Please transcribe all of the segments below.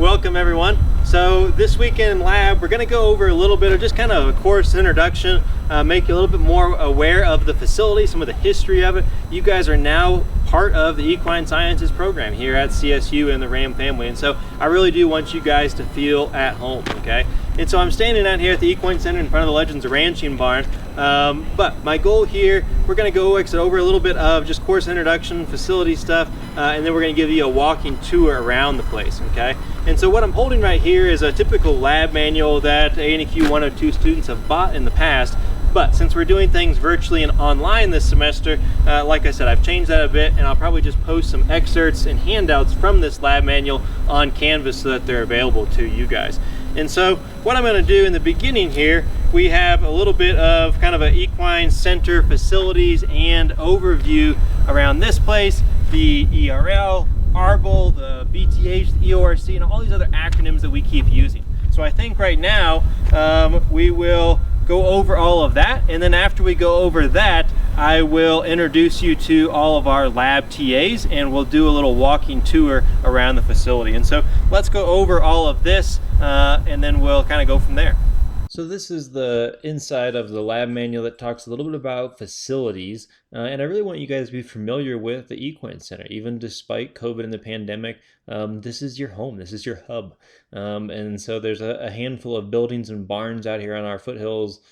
Welcome everyone. So this weekend in lab, we're going to go over a little bit of just kind of a course introduction, make you a little bit more aware of the facility, some of the history of it. You guys are now part of the Equine Sciences program here at CSU and the Ram family, and so I really do want you guys to feel at home, okay? And so I'm standing out here at the Equine Center in front of the Legends of Ranching barn, but my goal here, we're going to go over a little bit of just course introduction, facility stuff, and then we're going to give you a walking tour around the place, okay? And so what I'm holding right here is a typical lab manual that ANEQ 102 students have bought in the past. But since we're doing things virtually and online this semester, like I said, I've changed that a bit, and I'll probably just post some excerpts and handouts from this lab manual on Canvas so that they're available to you guys. And so what I'm going to do in the beginning here, we have a little bit of kind of an equine center facilities and overview around this place, the ERL, ARBL, the BTH, the EORC, and all these other acronyms that we keep using. So I think right now we will go over all of that, and then after we go over that, I will introduce you to all of our lab TAs, and we'll do a little walking tour around the facility. And so let's go over all of this, and then we'll kind of go from there. So this is the inside of the lab manual that talks a little bit about facilities, and I really want you guys to be familiar with the Equine Center. Even despite COVID and the pandemic, this is your home, this is your hub. And so there's a handful of buildings and barns out here on our Foothills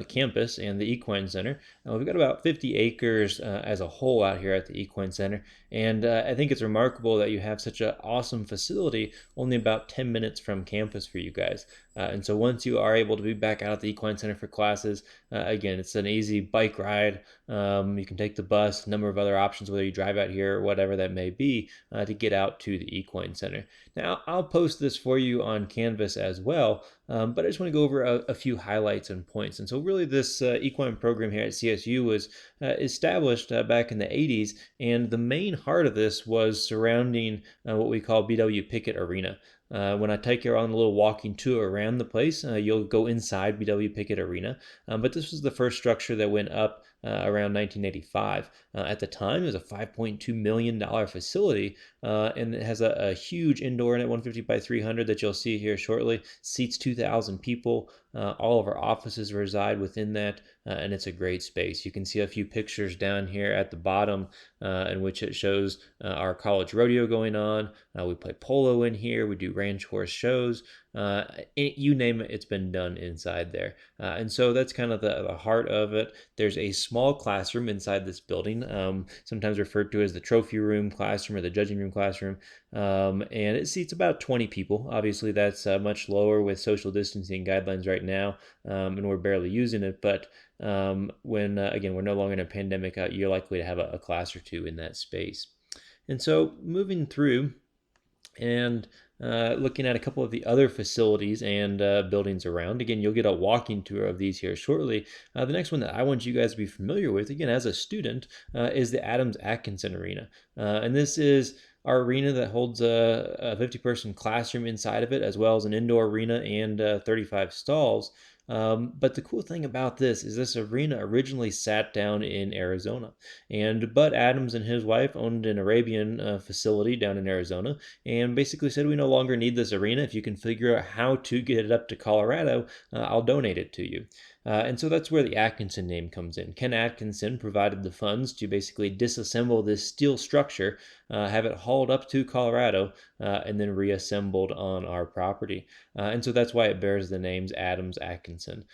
campus and the Equine Center. We've got about 50 acres as a whole out here at the Equine Center, and I think it's remarkable that you have such an awesome facility only about 10 minutes from campus for you guys. And so once you are able to be back out at the Equine Center for classes, again, it's an easy bike ride. You can take the bus, a number of other options, whether you drive out here or whatever that may be, to get out to the Equine Center. Now, I'll post this for you on Canvas as well, but I just want to go over a few highlights and points. And so really this equine program here at CSU was established back in the 80s, and the main heart of this was surrounding what we call BW Pickett Arena. When I take you on a little walking tour around the place, you'll go inside BW Pickett Arena, but this was the first structure that went up around 1985. At the time, it was a $5.2 million facility, and it has a huge indoor net 150 by 300 that you'll see here shortly. Seats 2,000 people. All of our offices reside within that, and it's a great space. You can see a few pictures down here at the bottom in which it shows our college rodeo going on. We play polo in here. We do ranch horse shows. You name it, it's been done inside there. And so that's kind of the heart of it. There's a small classroom inside this building, sometimes referred to as the trophy room classroom or the judging room classroom. And it seats about 20 people. Obviously, that's much lower with social distancing guidelines right now, and we're barely using it. But when, again, we're no longer in a pandemic, you're likely to have a class or two in that space. And so moving through and looking at a couple of the other facilities and buildings around. Again, you'll get a walking tour of these here shortly. The next one that I want you guys to be familiar with, again, as a student, is the Adams Atkinson Arena. And this is our arena that holds a 50-person classroom inside of it, as well as an indoor arena and 35 stalls. But the cool thing about this is this arena originally sat down in Arizona, and Bud Adams and his wife owned an Arabian facility down in Arizona, and basically said, we no longer need this arena. If you can figure out how to get it up to Colorado, I'll donate it to you. And so that's where the Atkinson name comes in. Ken Atkinson provided the funds to basically disassemble this steel structure, have it hauled up to Colorado, and then reassembled on our property. And so that's why it bears the names Adams Atkinson,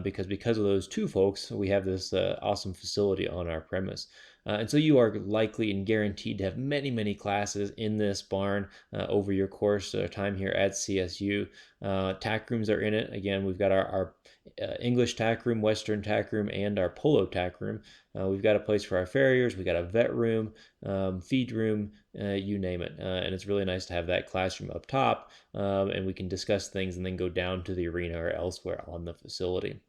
because of those two folks, we have this awesome facility on our premise. And so you are likely and guaranteed to have many, many classes in this barn over your course time here at CSU. Tack rooms are in it. Again, we've got our English tack room, Western tack room, and our polo tack room. We've got a place for our farriers. We've got a vet room, feed room, you name it. And it's really nice to have that classroom up top, and we can discuss things and then go down to the arena or elsewhere on the facility.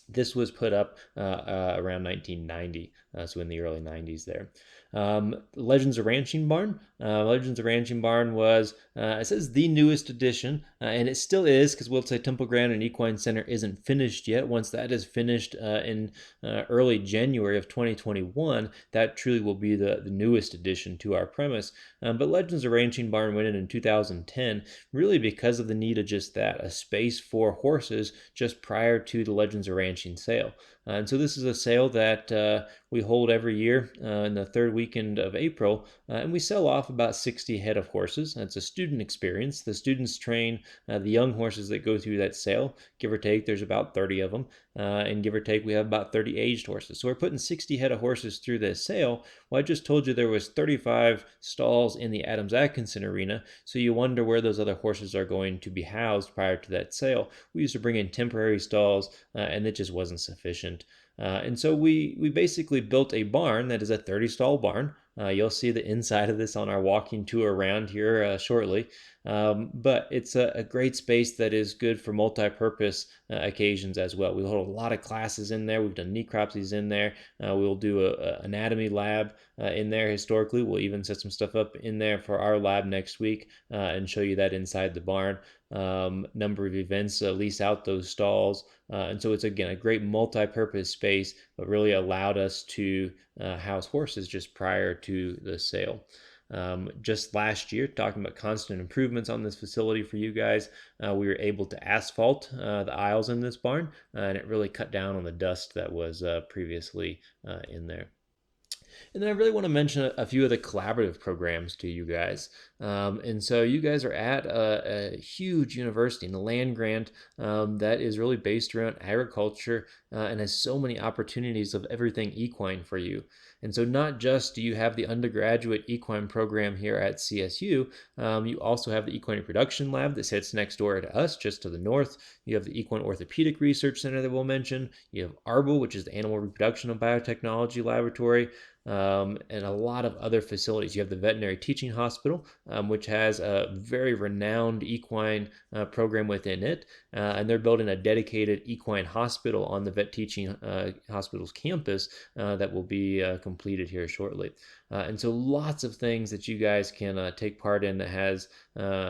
This was put up around 1990, so in the early 90s there. Legends of Ranching Barn. Legends of Ranching Barn was, it says the newest edition, and it still is, because we'll say Temple Grandin and Equine Center isn't finished yet. Once that is finished in early January of 2021, that truly will be the newest addition to our premise. But Legends of Ranching Barn went in 2010, really because of the need of just that, a space for horses just prior to the Legends of Ranching sale. And so this is a sale that we hold every year in the third weekend of April, and we sell off about 60 head of horses. It's a student experience. The students train the young horses that go through that sale. Give or take, there's about 30 of them, and give or take, we have about 30 aged horses. So we're putting 60 head of horses through this sale. Well, I just told you there was 35 stalls in the Adams Atkinson Arena, so you wonder where those other horses are going to be housed prior to that sale. We used to bring in temporary stalls, and it just wasn't sufficient. And so we basically built a barn that is a 30 stall barn. You'll see the inside of this on our walking tour around here shortly. But it's a great space that is good for multi-purpose occasions as well. We hold a lot of classes in there. We've done necropsies in there. We'll do an anatomy lab in there historically. We'll even set some stuff up in there for our lab next week and show you that inside the barn. Number of events, lease out those stalls. And so it's, again, a great multi-purpose space, but really allowed us to house horses just prior to the sale. Just last year, talking about constant improvements on this facility for you guys, we were able to asphalt the aisles in this barn, and it really cut down on the dust that was previously in there. And then I really want to mention a few of the collaborative programs to you guys. And so you guys are at a huge university in the land grant that is really based around agriculture and has so many opportunities of everything equine for you. And so not just do you have the undergraduate equine program here at CSU, you also have the Equine Reproduction Lab that sits next door to us, just to the north. You have the Equine Orthopedic Research Center that we'll mention. You have ARBL, which is the Animal Reproduction and Biotechnology Laboratory. And a lot of other facilities. You have the Veterinary Teaching Hospital, which has a very renowned equine program within it, and they're building a dedicated equine hospital on the Vet Teaching Hospital's campus that will be completed here shortly. And so lots of things that you guys can take part in that has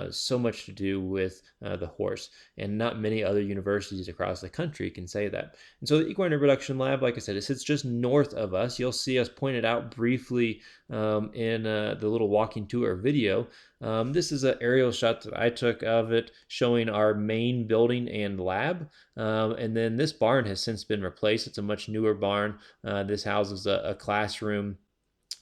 so much to do with the horse, and not many other universities across the country can say that. And so the Equine Reproduction Lab, like I said, it sits just north of us. You'll see us pointed out briefly in the little walking tour video. This is an aerial shot that I took of it showing our main building and lab. And then this barn has since been replaced. It's a much newer barn. This houses a classroom,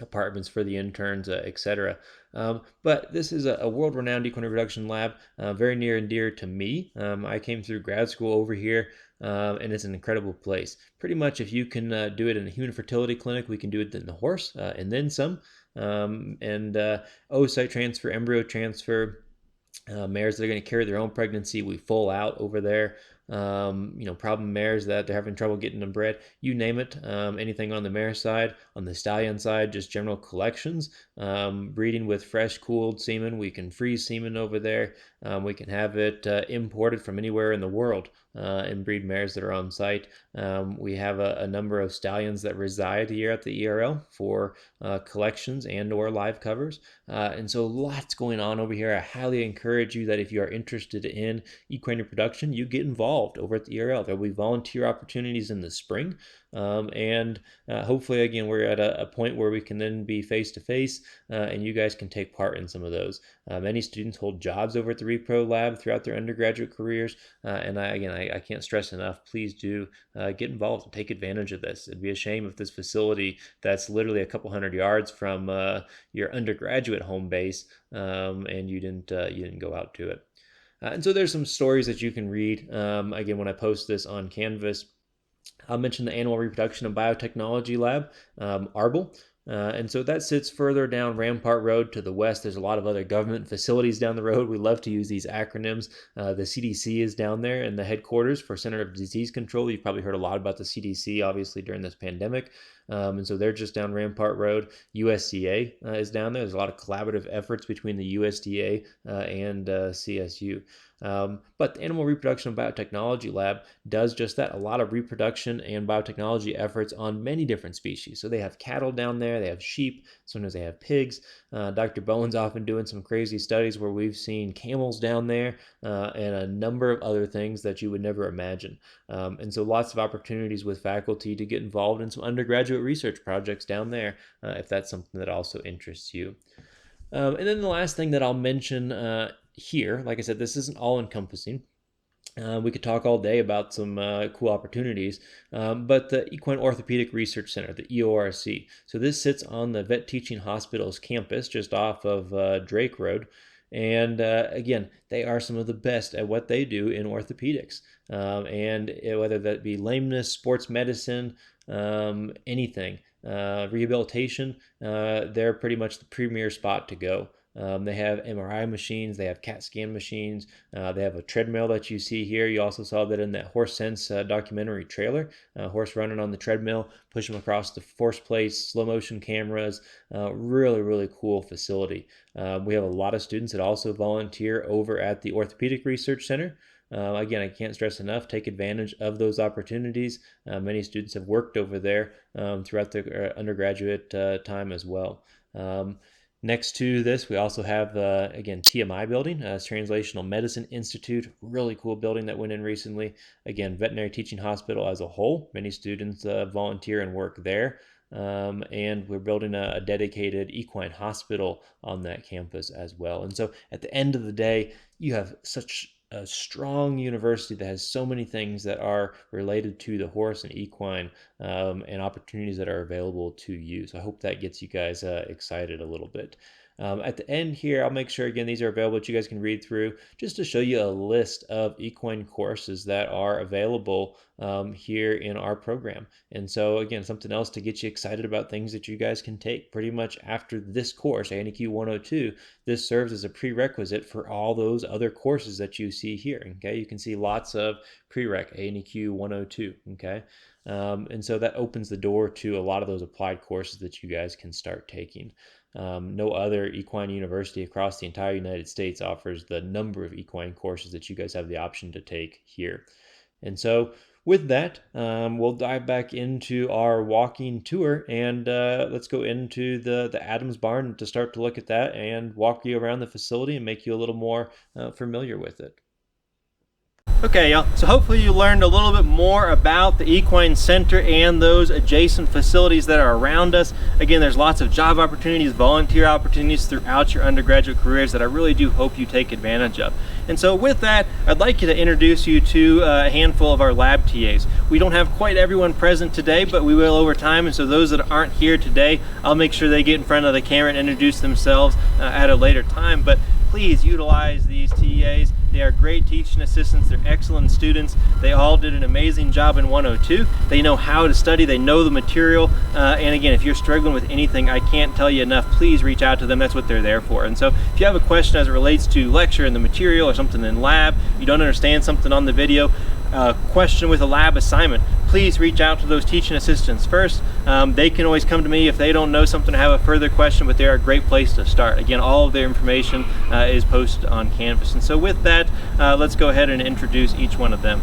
apartments for the interns, etc. But this is a world-renowned equine reproduction lab, very near and dear to me. I came through grad school over here, and it's an incredible place. Pretty much if you can do it in a human fertility clinic, we can do it in the horse, and then some. Oocyte transfer, embryo transfer, mares that are going to carry their own pregnancy, we full out over there. Problem mares that they're having trouble getting them bred, you name it. Anything on the mare side. On the stallion side, just general collections. Breeding with fresh cooled semen. We can freeze semen over there. We can have it imported from anywhere in the world and breed mares that are on site. We have a number of stallions that reside here at the ERL for collections and or live covers. And so lots going on over here. I highly encourage you that if you are interested in equine reproduction, you get involved over at the ERL. There will be volunteer opportunities in the spring. And hopefully, again, we're at a point where we can then be face-to-face and you guys can take part in some of those. Many students hold jobs over at the Repro Lab throughout their undergraduate careers. And I can't stress enough, please do get involved and take advantage of this. It'd be a shame if this facility that's literally a couple hundred yards from your undergraduate home base and you didn't go out to it. And so there's some stories that you can read. Again, when I post this on Canvas, I'll mention the Animal Reproduction and Biotechnology Lab, ARBL. And so that sits further down Rampart Road to the west. There's a lot of other government facilities down the road. We love to use these acronyms. The CDC is down there in the headquarters for Center of Disease Control. You've probably heard a lot about the CDC, obviously, during this pandemic. And so they're just down Rampart Road. USDA is down there. There's a lot of collaborative efforts between the USDA and CSU. But the Animal Reproduction and Biotechnology Lab does just that, a lot of reproduction and biotechnology efforts on many different species. So they have cattle down there, they have sheep, sometimes they have pigs. Dr. Bowen's often doing some crazy studies where we've seen camels down there and a number of other things that you would never imagine. And so lots of opportunities with faculty to get involved in some undergraduate research projects down there if that's something that also interests you. And then the last thing that I'll mention here, like I said, this isn't all encompassing. We could talk all day about some cool opportunities, but the Equine Orthopedic Research Center, the EORC. So this sits on the Vet Teaching Hospital's campus just off of Drake Road. And again, they are some of the best at what they do in orthopedics. And whether that be lameness, sports medicine, anything, rehabilitation, they're pretty much the premier spot to go. They have MRI machines, they have CAT scan machines, they have a treadmill that you see here. You also saw that in that Horse Sense documentary trailer, horse running on the treadmill, push them across the force plates, slow motion cameras, really, really cool facility. We have a lot of students that also volunteer over at the Orthopedic Research Center. Again, I can't stress enough, take advantage of those opportunities. Many students have worked over there throughout their undergraduate time as well. Next to this, we also have, again, TMI building, Translational Medicine Institute, really cool building that went in recently. Again, veterinary teaching hospital as a whole. Many students volunteer and work there. And we're building a dedicated equine hospital on that campus as well. And so at the end of the day, you have such a strong university that has so many things that are related to the horse and equine and opportunities that are available to you. So I hope that gets you guys excited a little bit. At the end here, I'll make sure, again, these are available that you guys can read through just to show you a list of equine courses that are available here in our program. And so, again, something else to get you excited about things that you guys can take pretty much after this course, ANEQ 102. This serves as a prerequisite for all those other courses that you see here. Okay, you can see lots of prereq, ANEQ 102. Okay. And so that opens the door to a lot of those applied courses that you guys can start taking. No other equine university across the entire United States offers the number of equine courses that you guys have the option to take here. And so with that, we'll dive back into our walking tour and let's go into the Adams Barn to start to look at that and walk you around the facility and make you a little more familiar with it. Okay, y'all, so hopefully you learned a little bit more about the Equine Center and those adjacent facilities that are around us. Again, there's lots of job opportunities, volunteer opportunities throughout your undergraduate careers that I really do hope you take advantage of. And so with that, I'd like to introduce you to a handful of our lab TAs. We don't have quite everyone present today, but we will over time. And so those that aren't here today, I'll make sure they get in front of the camera and introduce themselves at a later time. But please utilize these TAs. They are great teaching assistants. They're excellent students. They all did an amazing job in 102. They know how to study. They know the material. And again, if you're struggling with anything, I can't tell you enough. Please reach out to them. That's what they're there for. And so if you have a question as it relates to lecture and the material or something in lab, you don't understand something on the video, question with a lab assignment, please reach out to those teaching assistants first. They can always come to me if they don't know something or have a further question, but they're a great place to start. Again, all of their information is posted on Canvas. And so with that, let's go ahead and introduce each one of them.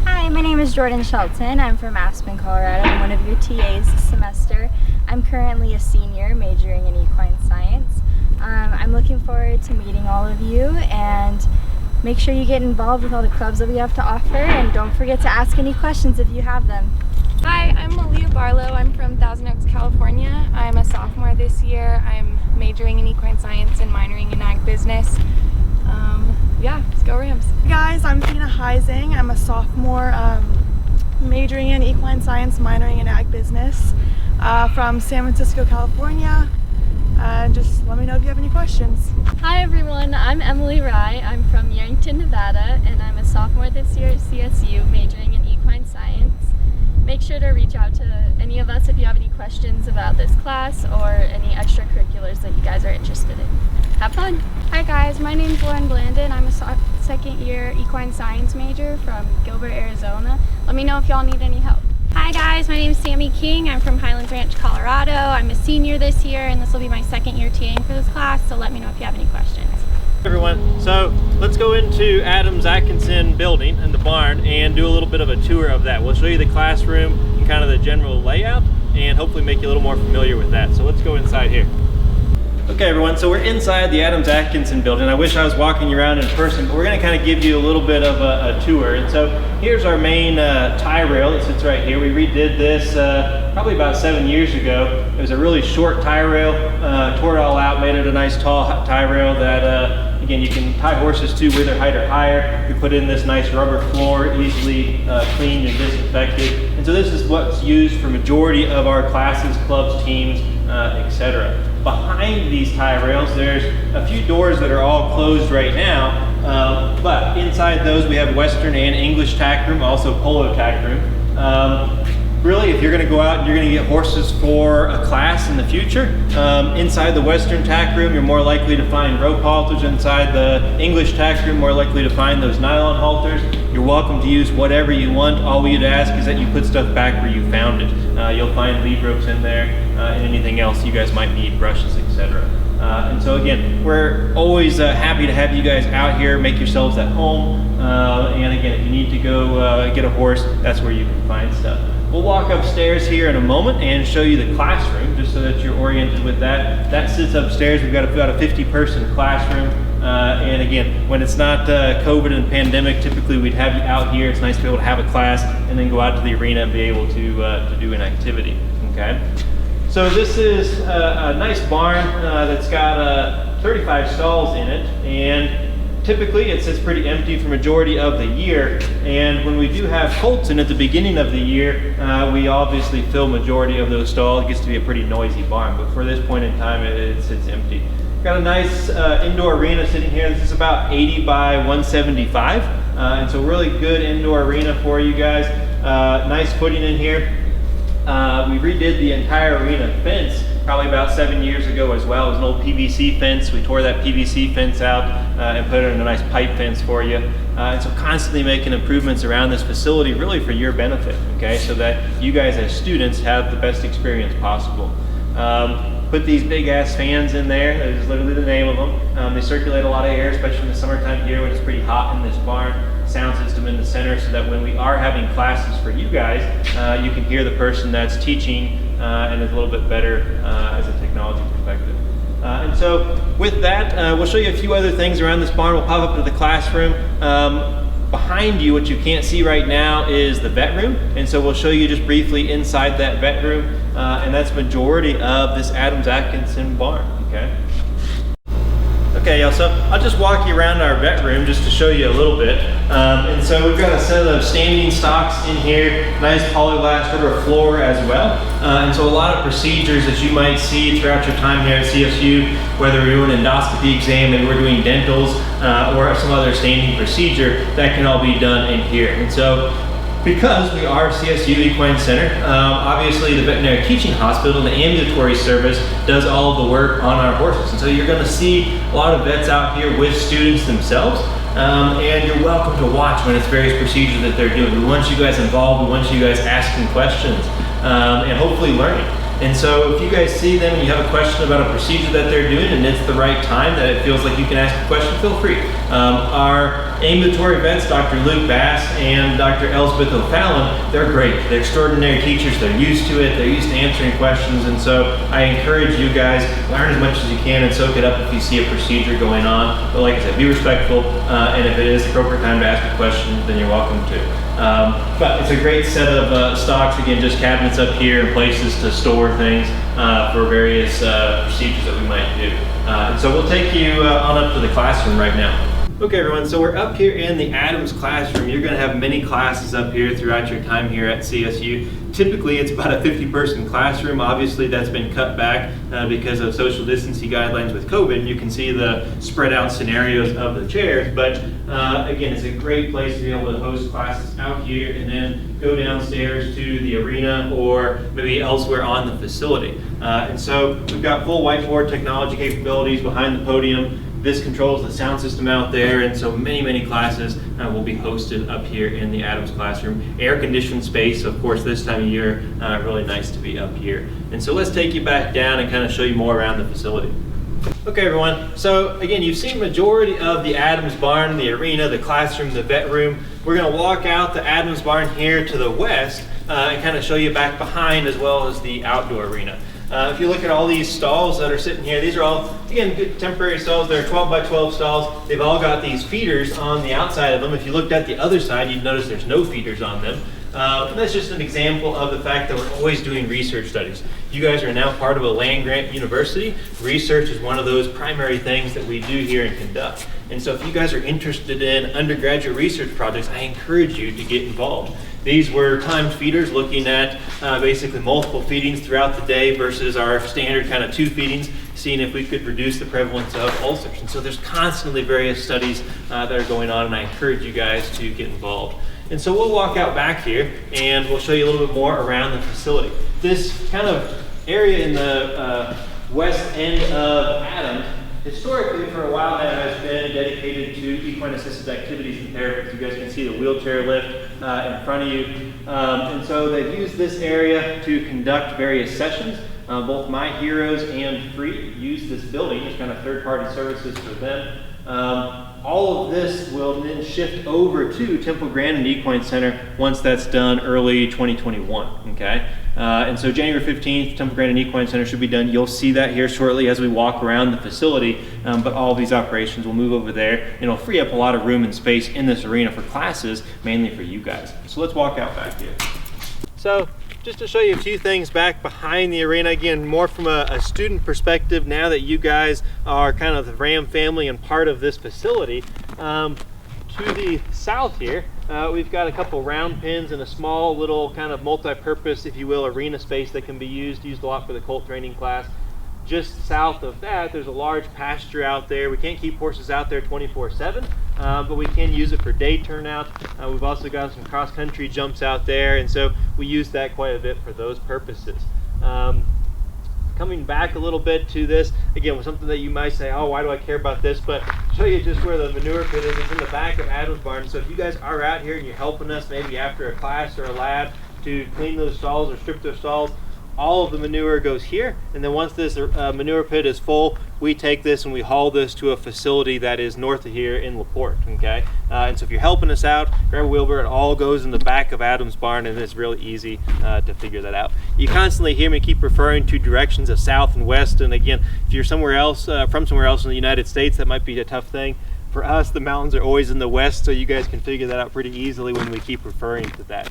Hi, my name is Jordan Shelton. I'm from Aspen, Colorado. I'm one of your TAs this semester. I'm currently a senior majoring in equine science. I'm looking forward to meeting all of you, and make sure you get involved with all the clubs that we have to offer, and don't forget to ask any questions if you have them. Hi, I'm Malia Barlow. I'm from Thousand Oaks, California. I'm a sophomore this year. I'm majoring in equine science and minoring in ag business. Yeah, let's go Rams. Hey guys, I'm Tina Heising. I'm a sophomore majoring in equine science, minoring in ag business from San Francisco, California. Just let me know if you have any questions. Hi everyone, I'm Emily Rye. I'm from Yankton, Nevada, and I'm a sophomore this year at CSU majoring in equine science. Make sure to reach out to any of us if you have any questions about this class or any extracurriculars that you guys are interested in. Have fun! Hi guys, my name's Lauren Blandon. I'm a second year equine science major from Gilbert, Arizona. Let me know if y'all need any help. Hi guys, my name is Sammy King. I'm from Highlands Ranch, Colorado. I'm a senior this year and this will be my second year TAing for this class, so let me know if you have any questions. Hey everyone, so let's go into Adams Atkinson building and the barn and do a little bit of a tour of that. We'll show you the classroom and kind of the general layout and hopefully make you a little more familiar with that. So let's go inside here. Okay everyone, so we're inside the Adams Atkinson building. I wish I was walking around in person, but we're going to kind of give you a little bit of a tour. And so here's our main tie rail that sits right here. We redid this probably about 7 years ago. It was a really short tie rail, tore it all out, made it a nice tall tie rail that again, you can tie horses to with their height or higher. We put in this nice rubber floor, easily cleaned and disinfected. And so this is what's used for majority of our classes, clubs, teams, etc. Behind these tie rails, there's a few doors that are all closed right now, but inside those we have Western and English tack room, also polo tack room. Really, if you're going to go out and you're going to get horses for a class in the future, inside the Western tack room, you're more likely to find rope halters. Inside the English tack room, more likely to find those nylon halters. You're welcome to use whatever you want. All we'd ask is that you put stuff back where you found it. You'll find lead ropes in there and anything else you guys might need, brushes, etc. And so again, we're always happy to have you guys out here, make yourselves at home. And again, if you need to go get a horse, that's where you can find stuff. We'll walk upstairs here in a moment and show you the classroom, just so that you're oriented with that. That sits upstairs. We've got about a 50-person classroom. And again, when it's not COVID and pandemic, typically we'd have you out here. It's nice to be able to have a class and then go out to the arena and be able to do an activity, okay? So this is a nice barn that's got 35 stalls in it, and typically it sits pretty empty for majority of the year. And when we do have colts in at the beginning of the year, we obviously fill majority of those stalls. It gets to be a pretty noisy barn, but for this point in time, it sits empty. Got a nice indoor arena sitting here. This is about 80 by 175, and so really good indoor arena for you guys. Nice footing in here. We redid the entire arena fence probably about 7 years ago as well. It was an old PVC fence. We tore that PVC fence out and put it in a nice pipe fence for you. And so constantly making improvements around this facility really for your benefit, okay? So that you guys as students have the best experience possible. Put these big ass fans in there. That is literally the name of them. They circulate a lot of air, especially in the summertime here when it's pretty hot in this barn. Sound system in the center so that when we are having classes for you guys, you can hear the person that's teaching and it's a little bit better as a technology perspective. And so with that, we'll show you a few other things around this barn. We'll pop up to the classroom. Behind you, what you can't see right now is the vet room. And so we'll show you just briefly inside that vet room. And that's majority of this Adams Atkinson barn, okay? Okay, y'all, so I'll just walk you around our vet room just to show you a little bit. And so we've got a set of standing stocks in here, nice polyglass rubber floor as well. And so a lot of procedures that you might see throughout your time here at CSU, whether we're doing an endoscopy exam, maybe we're doing dentals, or some other standing procedure, that can all be done in here. And so because we are CSU Equine Center, obviously the veterinary teaching hospital and the ambulatory service does all of the work on our horses. And so you're going to see a lot of vets out here with students themselves. And you're welcome to watch when it's various procedures that they're doing. We want you guys involved, we want you guys asking questions, and hopefully learning. And so if you guys see them and you have a question about a procedure that they're doing and it's the right time that it feels like you can ask a question, feel free. Our ambulatory vets, Dr. Luke Bass and Dr. Elspeth O'Fallon, they're great. They're extraordinary teachers. They're used to it. They're used to answering questions. And so I encourage you guys, learn as much as you can and soak it up if you see a procedure going on. But like I said, be respectful. And if it is the appropriate time to ask a question, then you're welcome to. But it's a great set of stocks. Again, just cabinets up here and places to store things for various procedures that we might do. And so we'll take you on up to the classroom right now. Okay everyone, so we're up here in the Adams classroom. You're going to have many classes up here throughout your time here at CSU. Typically it's about a 50-person classroom. Obviously that's been cut back because of social distancing guidelines with COVID. You can see the spread out scenarios of the chairs, but again, it's a great place to be able to host classes out here and then go downstairs to the arena or maybe elsewhere on the facility. And so we've got full whiteboard technology capabilities behind the podium. This controls the sound system out there, and so many classes will be hosted up here in the Adams classroom. Air-conditioned space, of course, this time of year, really nice to be up here. And so let's take you back down and kind of show you more around the facility. Okay, everyone, so again, you've seen majority of the Adams barn, the arena, the classroom, the vet room. We're going to walk out the Adams barn here to the west and kind of show you back behind, as well as the outdoor arena. If you look at all these stalls that are sitting here, these are all, again, good temporary stalls. They're 12 by 12 stalls. They've all got these feeders on the outside of them. If you looked at the other side, you'd notice there's no feeders on them. That's just an example of the fact that we're always doing research studies. You guys are now part of a land-grant university. Research is one of those primary things that we do here and conduct. And so if you guys are interested in undergraduate research projects, I encourage you to get involved. These were timed feeders, looking at basically multiple feedings throughout the day versus our standard kind of 2 feedings, seeing if we could reduce the prevalence of ulcers. And so there's constantly various studies that are going on, and I encourage you guys to get involved. And so we'll walk out back here and we'll show you a little bit more around the facility. This kind of area in the west end of Adams, historically for a while now, has been dedicated to equine assisted activities and therapies. You guys can see the wheelchair lift in front of you. And so they've used this area to conduct various sessions. Both My Heroes and Free use this building as kind of third-party services for them. All of this will then shift over to Temple Grandin Equine Center once that's done early 2021, okay? And so January 15th, Temple Grandin Equine Center should be done. You'll see that here shortly as we walk around the facility, but all of these operations will move over there, and it'll free up a lot of room and space in this arena for classes, mainly for you guys. So let's walk out back here. So just to show you a few things back behind the arena, again, more from a student perspective now that you guys are kind of the Ram family and part of this facility. To the south here, we've got a couple round pens and a small little kind of multi-purpose, if you will, arena space that can be used a lot for the colt training class. Just south of that, there's a large pasture out there. We can't keep horses out there 24/7, but we can use it for day turnout. We've also got some cross-country jumps out there, and so we use that quite a bit for those purposes. Coming back a little bit to this, again, with something that you might say, oh, why do I care about this? But show you just where the manure pit is. It's in the back of Adams barn. So if you guys are out here and you're helping us maybe after a class or a lab to clean those stalls or strip those stalls, all of the manure goes here, and then once this manure pit is full, we take this and we haul this to a facility that is north of here in LaPorte, okay? And so if you're helping us out, grab a wheelbarrow, it all goes in the back of Adams barn, and it's really easy to figure that out. You constantly hear me keep referring to directions of south and west, and again, if you're somewhere else, from somewhere else in the United States, that might be a tough thing. For us, the mountains are always in the west, so you guys can figure that out pretty easily when we keep referring to that.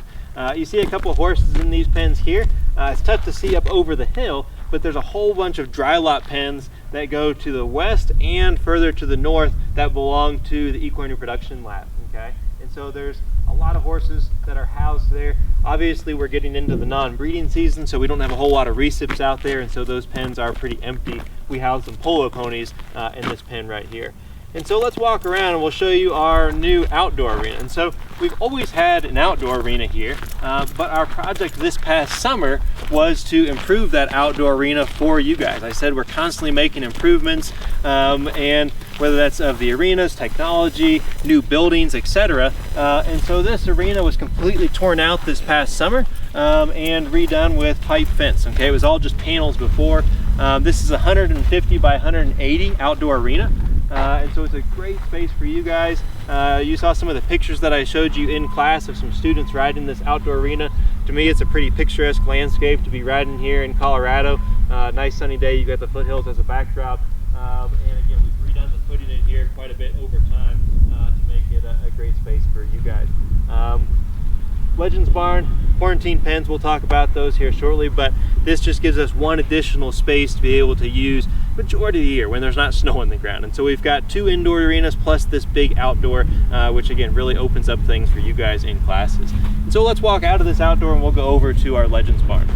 You see a couple of horses in these pens here. It's tough to see up over the hill, but there's a whole bunch of dry lot pens that go to the west and further to the north that belong to the Equine Reproduction Lab, okay? And so there's a lot of horses that are housed there. Obviously, we're getting into the non-breeding season, so we don't have a whole lot of recips out there, and so those pens are pretty empty. We house some polo ponies in this pen right here. And so let's walk around and we'll show you our new outdoor arena. And so we've always had an outdoor arena here, but our project this past summer was to improve that outdoor arena for you guys. I said we're constantly making improvements, and whether that's of the arenas, technology, new buildings, etc. And so this arena was completely torn out this past summer and redone with pipe fence. Okay, it was all just panels before. This is a 150 by 180 outdoor arena. And so it's a great space for you guys. You saw some of the pictures that I showed you in class of some students riding this outdoor arena. To me, it's a pretty picturesque landscape to be riding here in Colorado. Nice sunny day, you got the foothills as a backdrop. And again, we've redone the footing in here quite a bit over time to make it a great space for you guys. Legends Barn, quarantine pens, we'll talk about those here shortly, but this just gives us one additional space to be able to use majority of the year when there's not snow on the ground. And so we've got 2 indoor arenas plus this big outdoor, which again really opens up things for you guys in classes. And so let's walk out of this outdoor and we'll go over to our Legends Barn.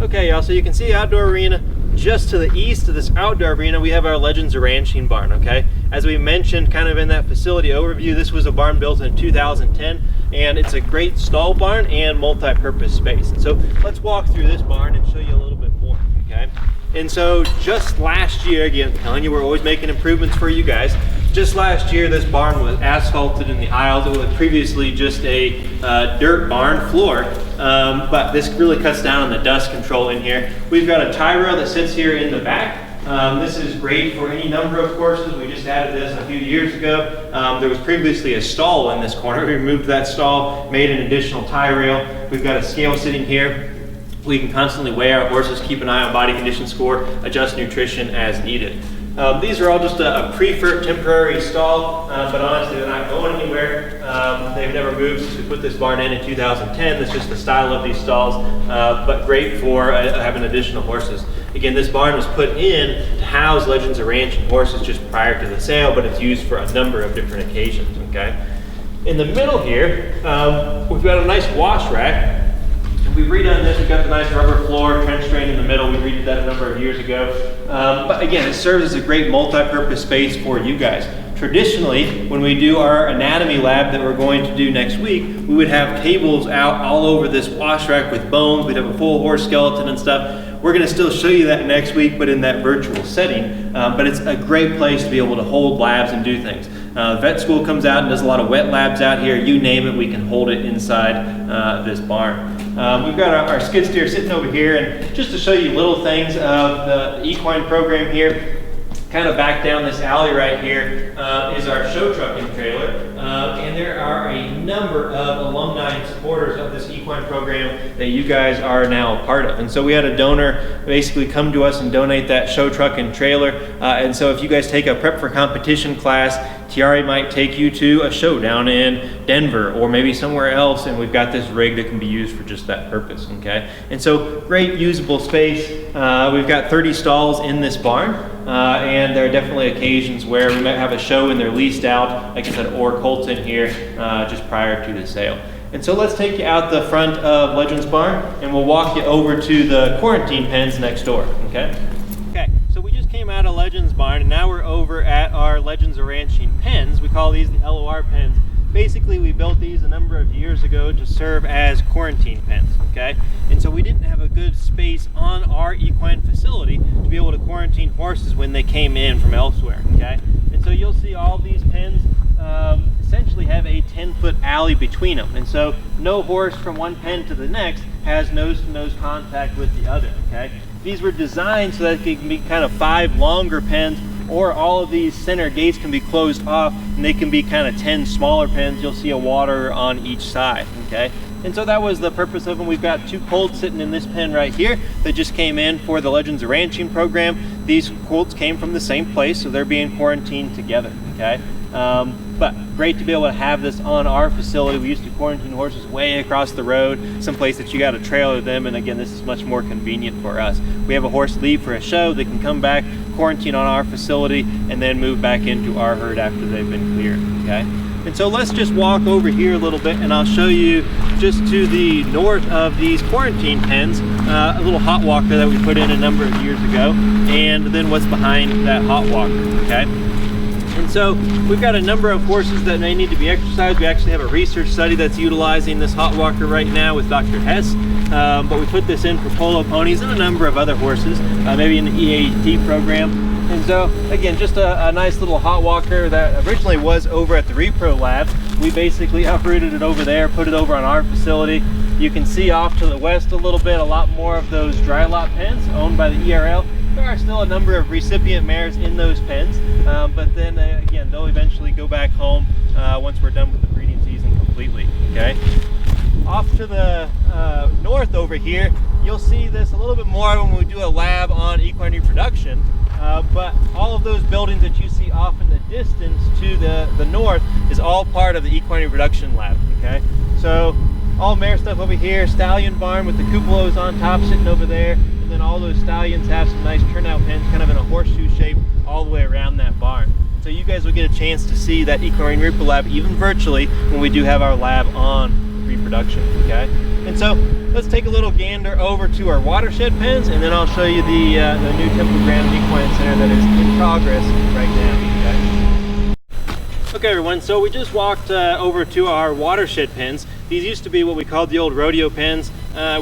Okay, y'all, so you can see outdoor arena. Just to the east of this outdoor arena, we have our Legends Ranching Barn, okay? As we mentioned kind of in that facility overview, this was a barn built in 2010, and it's a great stall barn and multi-purpose space. And so let's walk through this barn and show you a little bit more, okay? And so just last year, again, telling you we're always making improvements for you guys. Just last year, this barn was asphalted in the aisles. It was previously just a dirt barn floor, but this really cuts down on the dust control in here. We've got a tie rail that sits here in the back. This is great for any number of horses. We just added this a few years ago. There was previously a stall in this corner. We removed that stall, made an additional tie rail. We've got a scale sitting here. We can constantly weigh our horses, keep an eye on body condition score, adjust nutrition as needed. These are all just a pre-fert temporary stall, but honestly they're not going anywhere. They've never moved since we put this barn in 2010. That's just the style of these stalls, but great for having additional horses. Again, this barn was put in to house Legends of Ranching horses just prior to the sale, but it's used for a number of different occasions, okay? In the middle here, we've got a nice wash rack. We've redone this. We've got the nice rubber floor, trench drain in the middle. We redid that a number of years ago. But again, it serves as a great multi-purpose space for you guys. Traditionally, when we do our anatomy lab that we're going to do next week, we would have tables out all over this wash rack with bones. We'd have a full horse skeleton and stuff. We're going to still show you that next week, but in that virtual setting. But it's a great place to be able to hold labs and do things. Vet school comes out and does a lot of wet labs out here. You name it, we can hold it inside this barn. We've got our skid steer sitting over here, and just to show you little things of the equine program here, kind of back down this alley right here is our show trucking trailer, and there are a number of alumni and supporters of this equine program that you guys are now a part of. And so we had a donor basically come to us and donate that show truck and trailer, and so if you guys take a prep for competition class, Tiare might take you to a show down in Denver or maybe somewhere else, and we've got this rig that can be used for just that purpose, okay? And so great usable space. We've got 30 stalls in this barn, and there are definitely occasions where we might have a show and they're leased out, like I said, or Colton here just prior to the sale. And so let's take you out the front of Legends Barn, and we'll walk you over to the quarantine pens next door, okay? Okay, so we just came out of Legends Barn, and now we're over at our Legends of Ranching pens. We call these the LOR pens. Basically, we built these a number of years ago to serve as quarantine pens, okay? And so we didn't have a good space on our equine facility to be able to quarantine horses when they came in from elsewhere, okay? And so you'll see all these pens essentially have a 10-foot alley between them. And so no horse from one pen to the next has nose-to-nose contact with the other, okay? These were designed so that they can be kind of 5 longer pens, or all of these center gates can be closed off and they can be kind of 10 smaller pens. You'll see a water on each side, okay? And so that was the purpose of them. We've got 2 colts sitting in this pen right here that just came in for the Legends of Ranching program. These colts came from the same place, so they're being quarantined together, okay? But great to be able to have this on our facility. We used to quarantine horses way across the road, someplace that you got to trailer them, and again, this is much more convenient for us. We have a horse leave for a show, they can come back, quarantine on our facility, and then move back into our herd after they've been cleared, okay? And so let's just walk over here a little bit, and I'll show you just to the north of these quarantine pens, a little hot walker that we put in a number of years ago, and then what's behind that hot walker, okay? And so we've got a number of horses that may need to be exercised. We actually have a research study that's utilizing this hot walker right now with Dr. Hess, but we put this in for polo ponies and a number of other horses, maybe in the EAT program. And so again, just a nice little hot walker that originally was over at the Repro Lab. We basically uprooted it over there, put it over on our facility. You can see off to the west a little bit, a lot more of those dry lot pens owned by the ERL. There are still a number of recipient mares in those pens, but then again, they'll eventually go back home once we're done with the breeding season completely, okay? Off to the north over here, you'll see this a little bit more when we do a lab on equine reproduction, but all of those buildings that you see off in the distance to the north is all part of the equine reproduction lab, okay? So all mare stuff over here, stallion barn with the cupolas on top sitting over there, and then all those stallions have some nice turnout pens kind of in a horseshoe shape all the way around that barn. So you guys will get a chance to see that equine repro lab even virtually when we do have our lab on reproduction, okay? And so let's take a little gander over to our watershed pens, and then I'll show you the new Temple Grandin Equine Center that is in progress right now, okay? Okay everyone, so we just walked over to our watershed pens. These used to be what we called the old rodeo pens.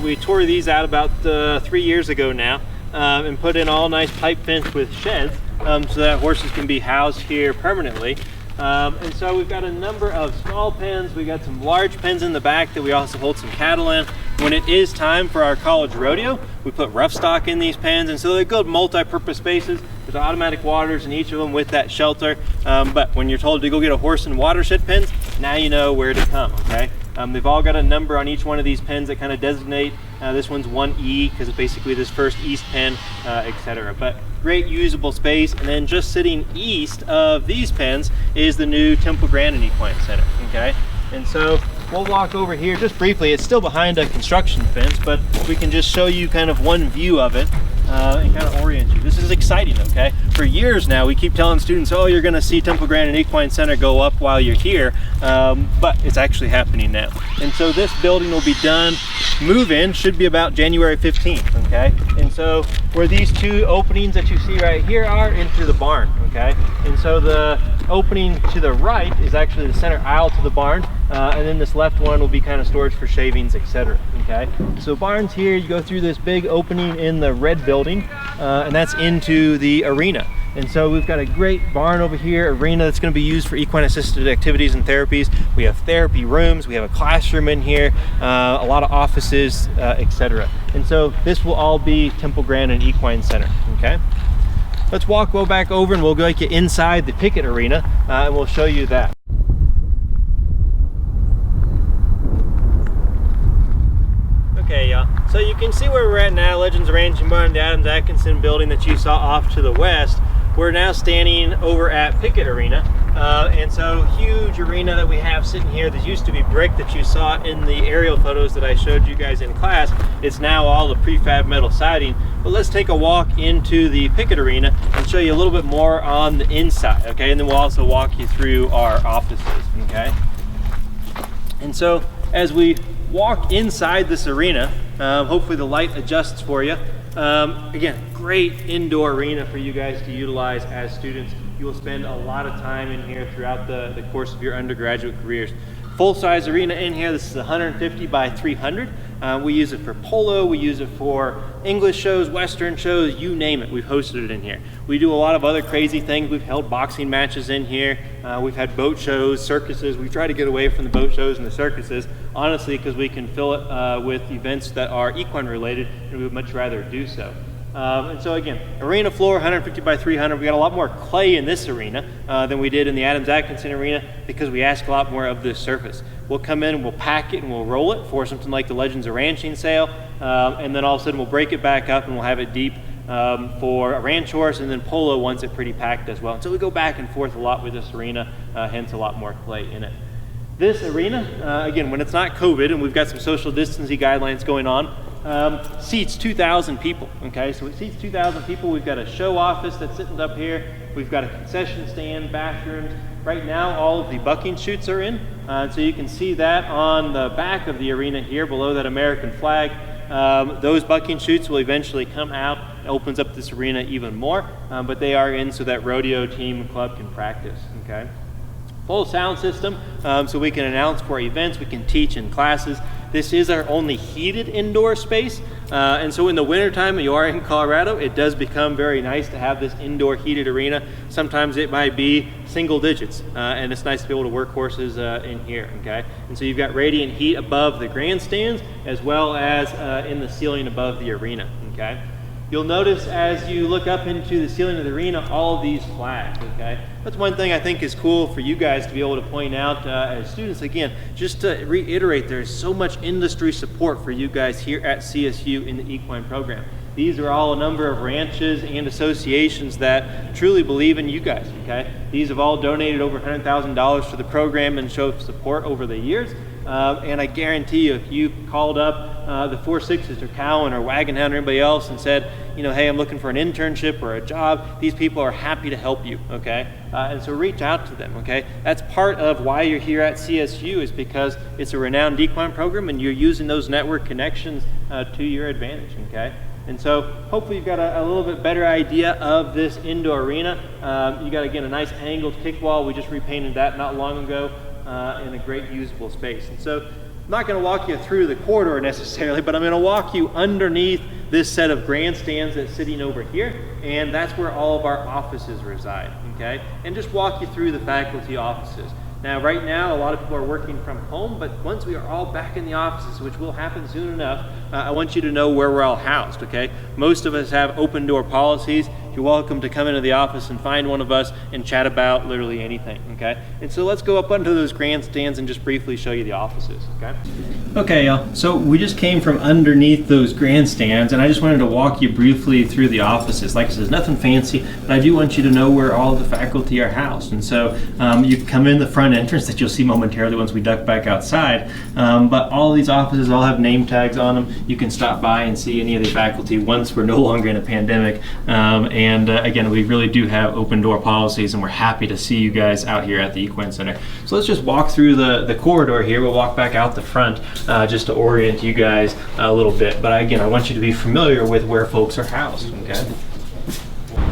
We tore these out about 3 years ago now. and put in all nice pipe fence with sheds so that horses can be housed here permanently. And so we've got a number of small pens. We got some large pens in the back that we also hold some cattle in. When it is time for our college rodeo, we put rough stock in these pens, and so they're good multi-purpose spaces. There's automatic waters in each of them with that shelter. But when you're told to go get a horse and watershed pens, now you know where to come, okay? They've all got a number on each one of these pens that kind of designate. This one's 1E because it's basically this first east pen, etc. But great usable space. And then just sitting east of these pens is the new Temple Grandin Equine Center, okay? And so we'll walk over here just briefly. It's still behind a construction fence, but we can just show you kind of one view of it and kind of orient you. This is exciting, okay? For years now, we keep telling students, oh, you're gonna see Temple Grandin Equine Center go up while you're here, but it's actually happening now. And so this building will be done, move-in should be about January 15th, okay? And so where these two openings that you see right here are into the barn, okay? And so the opening to the right is actually the center aisle to the barn, and then this left one will be kind of storage for shavings, etc. Okay, so barns here, you go through this big opening in the red building, and that's into the arena. And so we've got a great barn over here, arena that's going to be used for equine assisted activities and therapies. We have therapy rooms, we have a classroom in here, a lot of offices, etc. And so this will all be Temple Grandin Equine Center, okay? Let's go back over and we'll go get you inside the picket arena, and we'll show you that. Okay, y'all, so you can see where we're at now, Legends Ranch and Barn, the Adams Atkinson building that you saw off to the west. We're now standing over at Pickett Arena, and so huge arena that we have sitting here. This used to be brick that you saw in the aerial photos that I showed you guys in class. It's now all the prefab metal siding. But let's take a walk into the Pickett Arena and show you a little bit more on the inside, okay? And then we'll also walk you through our offices, okay? And so as we walk inside this arena, hopefully the light adjusts for you. Again, great indoor arena for you guys to utilize as students. You will spend a lot of time in here throughout the course of your undergraduate careers. Full-size arena in here. This is 150 by 300. We use it for polo, we use it for English shows, Western shows, you name it, we've hosted it in here. We do a lot of other crazy things. We've held boxing matches in here. We've had boat shows, circuses. We try to get away from the boat shows and the circuses, honestly, because we can fill it with events that are equine related, and we would much rather do so. And so again, arena floor, 150 by 300. We got a lot more clay in this arena than we did in the Adams Atkinson arena because we ask a lot more of this surface. We'll come in and we'll pack it and we'll roll it for something like the Legends of Ranching sale, and then all of a sudden we'll break it back up and we'll have it deep for a ranch horse, and then polo wants it pretty packed as well. And so we go back and forth a lot with this arena, hence a lot more clay in it. This arena, again, when it's not COVID and we've got some social distancing guidelines going on, seats 2,000 people, okay? So it seats 2,000 people. We've got a show office that's sitting up here. We've got a concession stand, bathrooms. Right now, all of the bucking chutes are in. So you can see that on the back of the arena here below that American flag. Those bucking chutes will eventually come out. It opens up this arena even more, but they are in so that rodeo team and club can practice, okay? Full sound system, so we can announce for events, we can teach in classes. This is our only heated indoor space, and so in the wintertime, you are in Colorado, it does become very nice to have this indoor heated arena. Sometimes it might be single digits, and it's nice to be able to work horses in here, okay? And so you've got radiant heat above the grandstands, as well as in the ceiling above the arena, okay? You'll notice as you look up into the ceiling of the arena, all of these flags, okay? That's one thing I think is cool for you guys to be able to point out as students. Again, just to reiterate, there's so much industry support for you guys here at CSU in the equine program. These are all a number of ranches and associations that truly believe in you guys, okay? These have all donated over $100,000 for the program and show support over the years. And I guarantee you, if you called up the 4 Sixes or Cowan or Wagon Hound or anybody else and said, you know, hey, I'm looking for an internship or a job, these people are happy to help you, okay? And so reach out to them, okay? That's part of why you're here at CSU, is because it's a renowned equine program and you're using those network connections to your advantage, okay? And so hopefully you've got a little bit better idea of this indoor arena. You got, again, a nice angled kick wall. We just repainted that not long ago in a great usable space. And so I'm not going to walk you through the corridor necessarily, but I'm going to walk you underneath this set of grandstands that's sitting over here, and that's where all of our offices reside, okay? And just walk you through the faculty offices. Now, right now, a lot of people are working from home, but once we are all back in the offices, which will happen soon enough, I want you to know where we're all housed, okay? Most of us have open door policies. You're welcome to come into the office and find one of us and chat about literally anything, okay? And so let's go up under those grandstands and just briefly show you the offices, okay? Okay, y'all, so we just came from underneath those grandstands, and I just wanted to walk you briefly through the offices. Like I said, nothing fancy, but I do want you to know where all of the faculty are housed. And so you can come in the front entrance that you'll see momentarily once we duck back outside, but all of these offices all have name tags on them. You can stop by and see any of the faculty once we're no longer in a pandemic. And again, we really do have open door policies, and we're happy to see you guys out here at the Equine Center. So let's just walk through the corridor here. We'll walk back out the front just to orient you guys a little bit. But again, I want you to be familiar with where folks are housed, okay?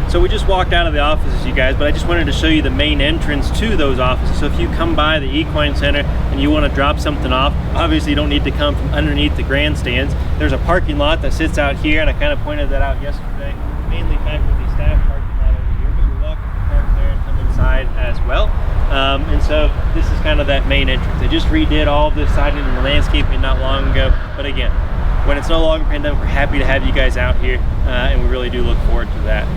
So we just walked out of the offices, you guys, but I just wanted to show you the main entrance to those offices. So if you come by the Equine Center and you want to drop something off, obviously you don't need to come from underneath the grandstands. There's a parking lot that sits out here, and I kind of pointed that out yesterday. Mainly faculty staff parking lot over here, but you're welcome to park there and come inside as well. And so this is kind of that main entrance. They just redid all of the siding and the landscaping not long ago, but again, when it's no longer pandemic, we're happy to have you guys out here, and we really do look forward to that.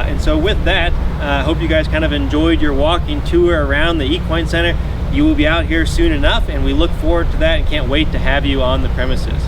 And so with that, I hope you guys kind of enjoyed your walking tour around the Equine Center. You will be out here soon enough, and we look forward to that and can't wait to have you on the premises.